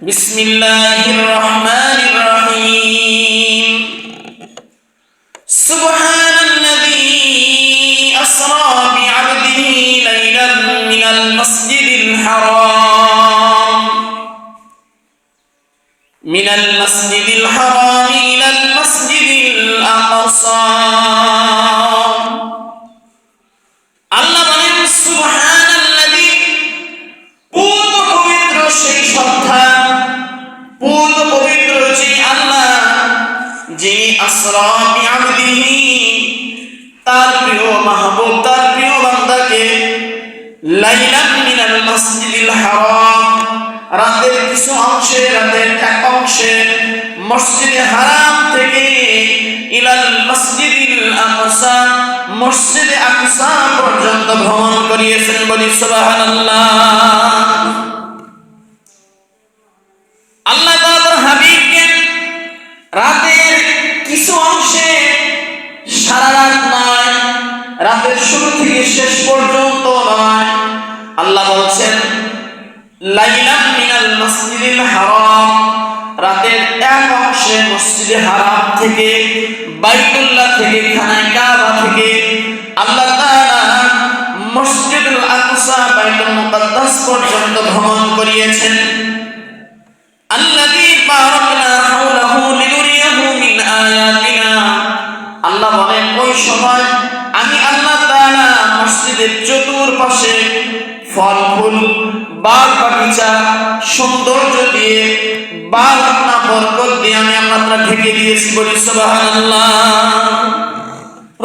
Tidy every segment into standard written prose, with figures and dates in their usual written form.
বিসমিল্লাহির রহমানির রহিম। সুবহানাল্লাযী আসরা বিআবদিহি লাইলান মিনাল মাসজিদিল হারাম ইলাল মাসজিদিল আকসা। আল্লাহ বলেন সুবহানাল্লাযী, পূর্ণ পবিত্র সেই সত্তা, পূর্ণ পবিত্র সেই আল্লাহ, যে আসরা বিআবদিহি, তার প্রিয় মাহবুব, তার প্রিয় বান্দাকে লাইলান মিনাল মাসজিদিল হারাম, রাতের কিছু অংশে, রাতের এক অংশে মসজিদে হারাম থেকে ইলাল মাসজিদিল আকসা, মসজিদে আকসা পর্যন্ত ভ্রমণ করিয়েছেন। বলি সুবহানাল্লাহ। আল্লাহ তাআলা হাবিবকে রাতের কিছু অংশে, সারা রাত নয়, রাতের শুরু থেকে শেষ পর্যন্ত নয়, আল্লাহ বলছেন লাইলান মিনাল মাসজিদিল হারাম, রাতের এক অংশে মসজিদে হারাম থেকে, বাইতুল্লাহ থেকে, খানায়ে কাবা থেকে আল্লাহ তাআলা মসজিদুল আকসা, বাইতুল মুকাদ্দাস পর্যন্ত ভ্রমণ করিয়েছেন। আল্লাযী বারাকনা হাওলাহু লিনুরিয়াহু মিন আয়াতিনা, আল্লাহ বলেন ওই সময় আমি আল্লাহ তাআলা মসজিদের চতুর্পাশে ফল ফুল, বাগ বাগিচা, সৌন্দর্য দিয়ে, বারাকনা বরকত দিয়ে আমি আল্লাহ তাআলা ঢেকে দিয়েছি। বলি সুবহানাল্লাহ।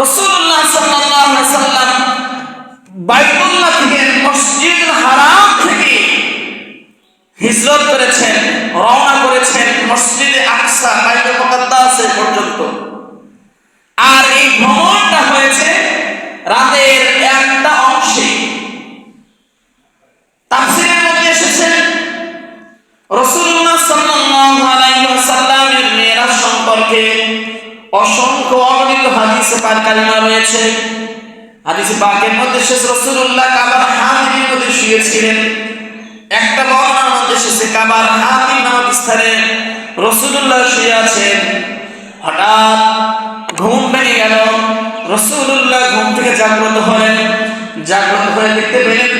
রাসূলুল্লাহ সাল্লাল্লাহু আলাইহি ওয়াসাল্লাম বাইতুল্লাহ থেকে, মসজিদুল হারাম থেকে হিজরত করেছেন, রওনা করেছেন মসজিদে আকসা, বাইতুল মুকাদ্দাস পর্যন্ত। আর এই ভ্রমণটা হয়েছে রাতের একটা অংশে। তাফসীরের মধ্যে এসেছে রাসূলুল্লাহ সাল্লাল্লাহু আলাইহি ওয়াসাল্লামের মিরাজ সম্পর্কে অসংখ্য অগণিত হাদিসে পাক কালিমা রয়েছে। হাদিসে পাকের মধ্যে এসেছে রাসূলুল্লাহ কাবার হাতিমের মধ্যে শুয়েছিলেন। একটা বর্ণনার মধ্যে এসেছে কাবার হাতিম নামক স্থানে রাসূলুল্লাহ শুয়ে আছেন। হঠাৎ ঘুম ভেঙে গেল। রাসূলুল্লাহ ঘুম থেকে জাগ্রত হয়ে দেখতে পেলেন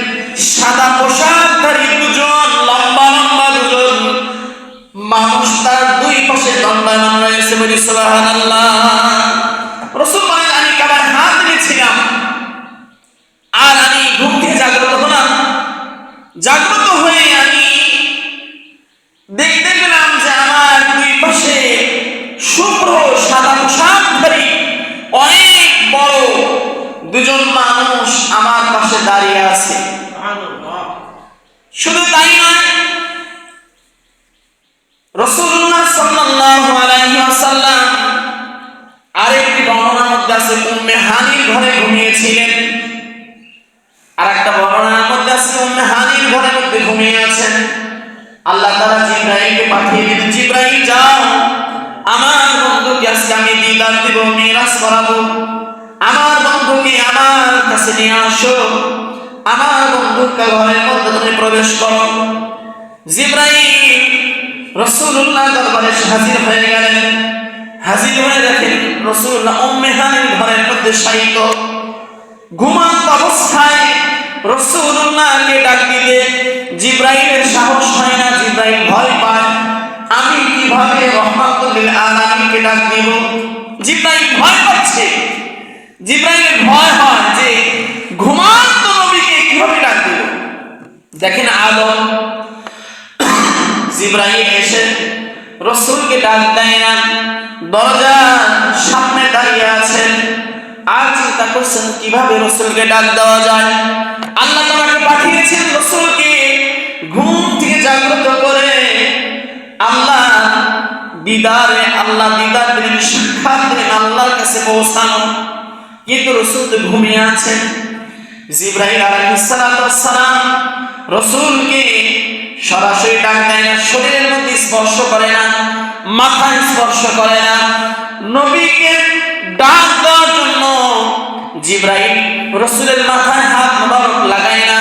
সাদা পোশাকধারী দুজন, লম্বা লম্বা দুজন মানুষ তার দুই পাশে দণ্ডায়মান রয়েছে। বলি সুবহানাল্লাহ। রাসূল বলেন আমি কাবার হাতিমে ছিলাম, আর আমি ঘুম থেকে জাগ্রত হলাম। জাগ্রত হয়ে আমি দেখতে পেলাম যে আমার দুই পাশে শুভ্র সাদা পোশাকধারী অনেক বড় দুজন মানুষ আমার পাশে দাঁড়িয়ে আছে। শুধু তাই নয়, রাসূলুল্লাহ সাল্লাল্লাহু আলাইহি ওয়াসাল্লাম আরেকটি বর্ণনার মধ্যে আছে উম্মে হানির ঘরে ঘুমিয়েছিলেন। আরেকটা বর্ণনার মধ্যে আছে উম্মে হানির ঘরের মধ্যে ঘুমিয়ে আছেন। আল্লাহ তাআলা জিবরাইলকে পাঠিয়ে দিলেন, জিবরাইল যাও, আমার বন্ধুকে আজকে আমি দিদার দিব, মিরাজ করাবো। আমার বন্ধুকে আমার কাছে নিয়ে আসো, আমার বন্ধুকে ঘরের মধ্যে তুমি প্রবেশ করো। জিবরাইল রাসূলুল্লাহ দরবারে হাজির হয়ে গেলেন। হাজির হয়ে দেখেন রাসূলুল্লাহ উম্মে হানির ঘরের মধ্যে শায়িত। ঘুমন্ত অবস্থায় রাসূলুল্লাহকে ডাক দিলে জিবরাইলের সাহস হয় না, জিবরাইল ভয় পায়। আমি কিভাবে রহমাতুল লিল আলামিনকে ডাক দিব? জিবরাইল ভয় পাচ্ছে। জিবরাইলের ভয় হয় যে ঘুমন্ত নবীকে কিভাবে ডাক দিব। দেখেন আদম, জিবরাইল এসে রাসূলকে ডাক দেয় না, দরজার সামনে দাঁড়িয়ে আছেন। আর চিন্তা করছেন কিভাবে রাসূলকে ডাক দেওয়া যায়। আল্লাহ তাআলা পাঠিয়েছেন রাসূলকে ঘুম থেকে জাগ্রত করে আল্লাহ দিদার দিলেন, সাক্ষাৎ দিলেন, আল্লাহর কাছে পৌঁছানো। কিন্তু রাসূল তো ঘুমিয়ে আছেন। জিবরাইল আলাইহিস সালাম রাসূলকে সরাসরি ডাক দেয় না, শরীরের মধ্যে স্পর্শ করে না, মাথায় স্পর্শ করে না। নবীকে ডাক দেওয়ার জন্য জিবরাইল রাসূলের মাথায় হাত মোবারক লাগায় না,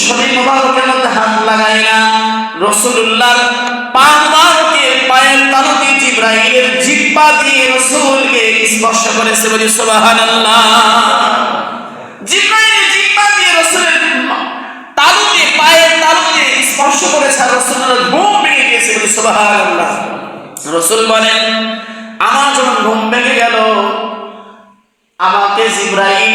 শরীর মোবারকের মধ্যে হাত লাগায় না। রাসূলুল্লাহ পা মুবারকের পায়ের তালুতে জিবরাইলের জিহ্বা দিয়ে রাসূলকে স্পর্শ করেছে, বলি সুবহানাল্লাহ। জিবরাইলের জিহ্বা দিয়ে রাসূলের তালুতে পায়ের তালুতে স্পর্শ করেছে, আর রাসূলের ঘুম ভেঙে গেছে, বলি সুবহানাল্লাহ। রাসূল বলেন, আমার যখন ঘুম ভেঙে গেল, আমাকে জিবরাইল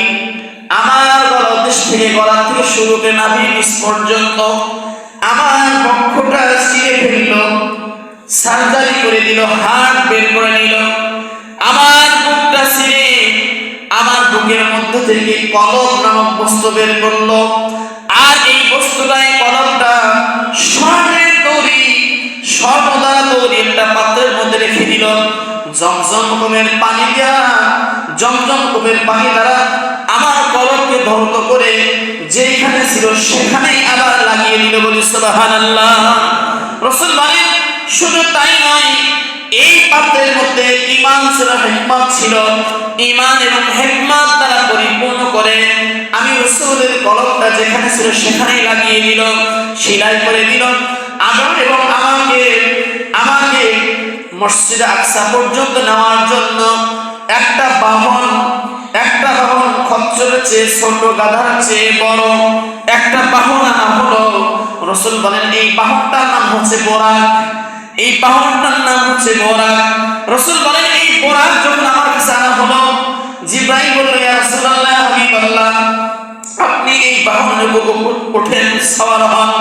আমার গলদেশ থেকে, গলা থেকে শুরু করে নাভির নিচ পর্যন্ত আমার বক্ষটা ছিঁড়ে ফেলল, সার্জারি করে দিল, হাড় বের করে নিল, আমার বুকটা ছিঁড়ে আমার বুকের মধ্যে থেকে কলব নামক বস্তু বের করলো। আর এই বস্তুটাই কলবটা স্বর্ণের তৈরি, স্বর্ণ দ্বারা তৈরি একটা পাত্রের মধ্যে রেখে দিল। জমজম কুমের পানি দেয়া, জমজম কুমের পানি দ্বারা আমার কলবকে ধৌত করে যেখানে ছিল সেখানেই আবার লাগিয়ে দিল, বলি সুবহানাল্লাহ। রাসূল বলেন, শুধু তাই নয়, এই পাত্রের মধ্যে ঈমান ছিল, হিকমত ছিল। ঈমান এবং হিকমত দ্বারা পরিপূর্ণ করে আমি রাসূলের কলবটা যেখানে ছিল সেখানেই লাগিয়ে দিল, সেলাই করে দিল। আবার এবং আমাকে মসজিদে আকসা পর্যন্ত নেওয়ার জন্য একটা বাহন খচ্চরের চেয়ে ছোট, গাধার চেয়ে বড় একটা বাহন আনা হলো। রাসূল বলেন, এই বাহনটার নাম হচ্ছে বোরাক, এই বাহনটার নাম হচ্ছে বোরাক। রাসূল বলেন, এই বোরাক যখন আমার কাছে আনা হলো, জিবরাইল বলল, ইয়া রাসূলুল্লাহ, হাবিবাল্লাহ, আপনি এই বাহনের উপর ওঠেন, সওয়ার হন,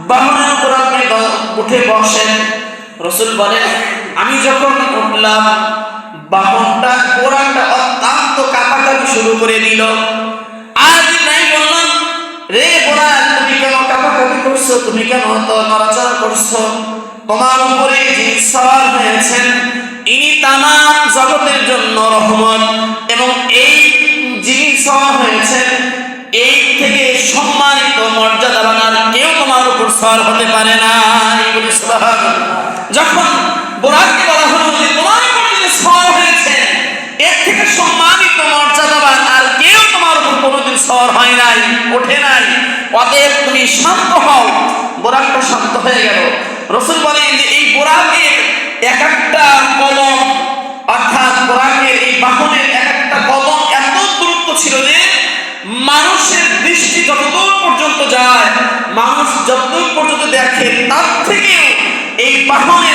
বাহনের উপর আপনি উঠে বসেন। রাসূল বলেন, আমি যখন উঠলাম, বাহনটা বোরাকটা অত্যন্ত কাঁপাকাঁপি শুরু করে দিল। আর জিবরাইল বললাম, রে বোরাক, তুমি কেন কাঁপাকাঁপি করছো? তুমি কেন তো নড়াচড়া করছো? তোমার উপরে যিনি সওয়ার হয়েছেন, ইনি তামাম জগতের জন্য রহমত, এবং এই যিনি সওয়ার হয়েছেন, এই থেকে সম্মানিত মর্যাদাবান আর কেউ তোমার উপর সওয়ার হতে পারে না, বলি সুবহানাল্লাহ। যখন বোরাককে বলা হলো যে তোমার উপর যিনি সওয়ার হয়েছেন, এর থেকে সম্মানিত মর্যাদাবান আর কেউ তোমার উপর কোনোদিন সওয়ার হয় নাই, ওঠে নাই, অতএব তুমি শান্ত হও। বোরাকটা শান্ত হয়ে গেল। রাসূল বলেন যে এই বোরাকের এক একটা কদম, অর্থাৎ বোরাকের এই বাহনের এক একটা কদম এত গুরুত্ব ছিল যে মানুষের দৃষ্টি যতদূর পর্যন্ত যায়, মানুষ যতদূর পর্যন্ত দেখে, তার থেকেও এই বাহনের